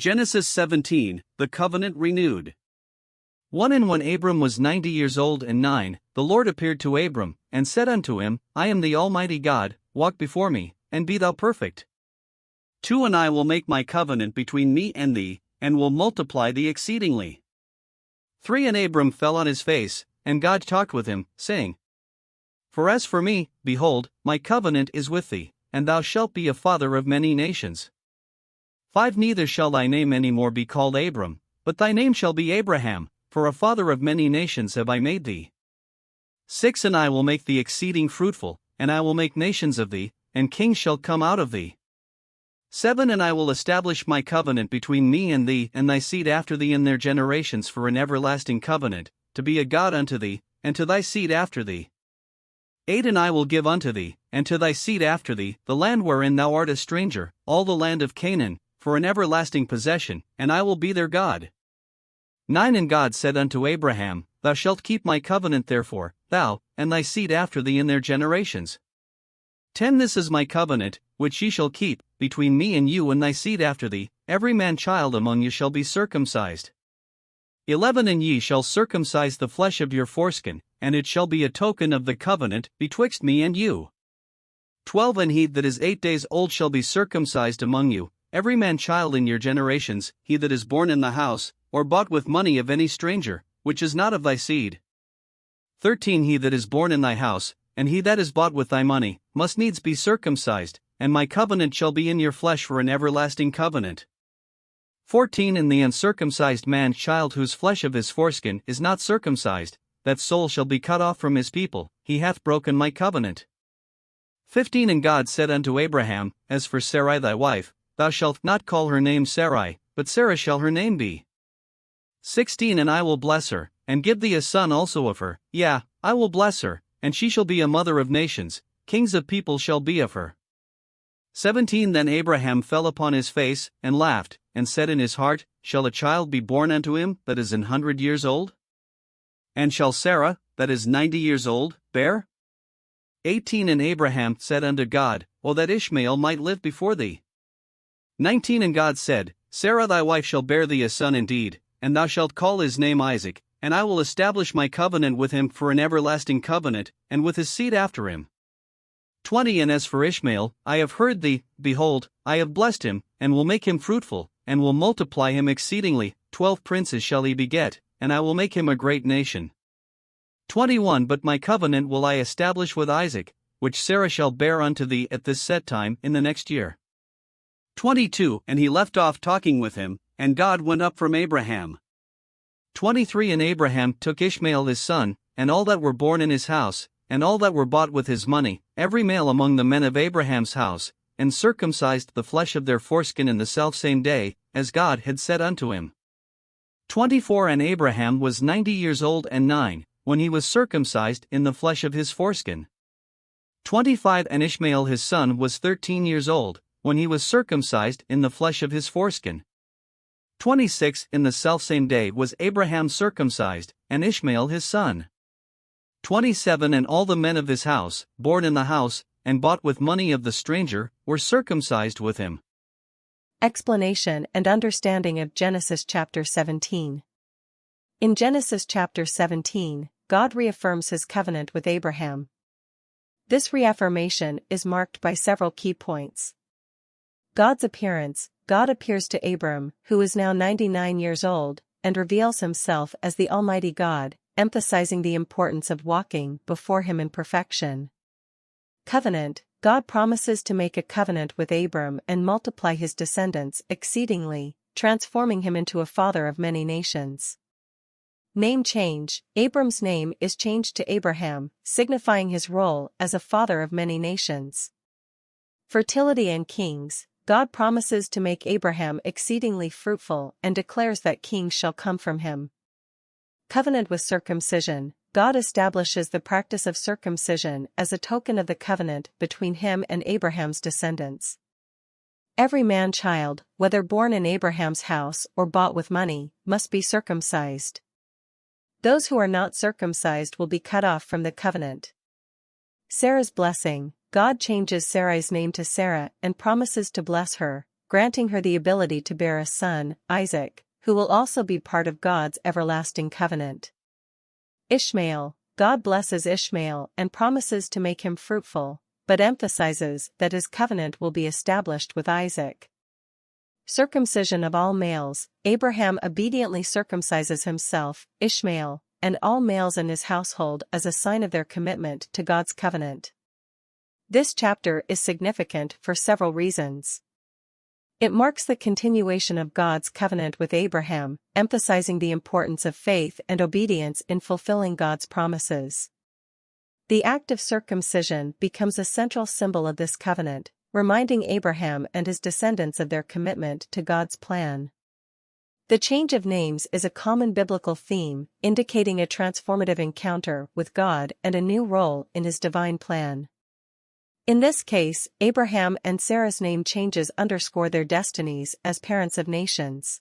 Genesis 17, the covenant renewed. 1 And when Abram was 90 years old and 9, the Lord appeared to Abram, and said unto him, I am the Almighty God, walk before me, and be thou perfect. 2 And I will make my covenant between me and thee, and will multiply thee exceedingly. 3 And Abram fell on his face, and God talked with him, saying, For as for me, behold, my covenant is with thee, and thou shalt be a father of many nations. 5 Neither shall thy name any more be called Abram, but thy name shall be Abraham, for a father of many nations have I made thee. 6 And I will make thee exceeding fruitful, and I will make nations of thee, and kings shall come out of thee. 7 And I will establish my covenant between me and thee and thy seed after thee in their generations for an everlasting covenant, to be a God unto thee, and to thy seed after thee. 8 And I will give unto thee, and to thy seed after thee, the land wherein thou art a stranger, all the land of Canaan, for an everlasting possession, and I will be their God. 9 And God said unto Abraham, Thou shalt keep my covenant therefore, thou, and thy seed after thee in their generations. 10 This is my covenant, which ye shall keep, between me and you and thy seed after thee, every man child among you shall be circumcised. 11 And ye shall circumcise the flesh of your foreskin, and it shall be a token of the covenant betwixt me and you. 12 And he that is 8 days old shall be circumcised among you, every man child in your generations, he that is born in the house, or bought with money of any stranger, which is not of thy seed. 13 He that is born in thy house, and he that is bought with thy money, must needs be circumcised, and my covenant shall be in your flesh for an everlasting covenant. 14 And the uncircumcised man child whose flesh of his foreskin is not circumcised, that soul shall be cut off from his people, he hath broken my covenant. 15 And God said unto Abraham, As for Sarai thy wife, thou shalt not call her name Sarai, but Sarah shall her name be. 16 And I will bless her, and give thee a son also of her, yea, I will bless her, and she shall be a mother of nations, kings of people shall be of her. 17 Then Abraham fell upon his face, and laughed, and said in his heart, Shall a child be born unto him that is 100 years old? And shall Sarah, that is 90 years old, bear? 18 And Abraham said unto God, O that Ishmael might live before thee. 19 And God said, Sarah thy wife shall bear thee a son indeed, and thou shalt call his name Isaac, and I will establish my covenant with him for an everlasting covenant, and with his seed after him. 20 And as for Ishmael, I have heard thee, behold, I have blessed him, and will make him fruitful, and will multiply him exceedingly, 12 princes shall he beget, and I will make him a great nation. 21 But my covenant will I establish with Isaac, which Sarah shall bear unto thee at this set time in the next year. 22 And he left off talking with him, and God went up from Abraham. 23 And Abraham took Ishmael his son, and all that were born in his house, and all that were bought with his money, every male among the men of Abraham's house, and circumcised the flesh of their foreskin in the selfsame day, as God had said unto him. 24 And Abraham was 90 years old and 9, when he was circumcised in the flesh of his foreskin. 25 And Ishmael his son was 13 years old, when he was circumcised in the flesh of his foreskin. 26 In the selfsame day was Abraham circumcised, and Ishmael his son. 27 And all the men of his house, born in the house, and bought with money of the stranger, were circumcised with him. Explanation and understanding of Genesis chapter 17. In Genesis chapter 17, God reaffirms his covenant with Abraham. This reaffirmation is marked by several key points. God's appearance. God appears to Abram, who is now 99 years old, and reveals himself as the Almighty God, emphasizing the importance of walking before him in perfection. Covenant. God promises to make a covenant with Abram and multiply his descendants exceedingly, transforming him into a father of many nations. Name change. Abram's name is changed to Abraham, signifying his role as a father of many nations. Fertility and kings. God promises to make Abraham exceedingly fruitful and declares that kings shall come from him. Covenant with circumcision. God establishes the practice of circumcision as a token of the covenant between him and Abraham's descendants. Every man-child, whether born in Abraham's house or bought with money, must be circumcised. Those who are not circumcised will be cut off from the covenant. Sarah's blessing. God changes Sarai's name to Sarah and promises to bless her, granting her the ability to bear a son, Isaac, who will also be part of God's everlasting covenant. Ishmael. God blesses Ishmael and promises to make him fruitful, but emphasizes that his covenant will be established with Isaac. Circumcision of all males. Abraham obediently circumcises himself, Ishmael, and all males in his household as a sign of their commitment to God's covenant. This chapter is significant for several reasons. It marks the continuation of God's covenant with Abraham, emphasizing the importance of faith and obedience in fulfilling God's promises. The act of circumcision becomes a central symbol of this covenant, reminding Abraham and his descendants of their commitment to God's plan. The change of names is a common biblical theme, indicating a transformative encounter with God and a new role in his divine plan. In this case, Abraham and Sarah's name changes underscore their destinies as parents of nations.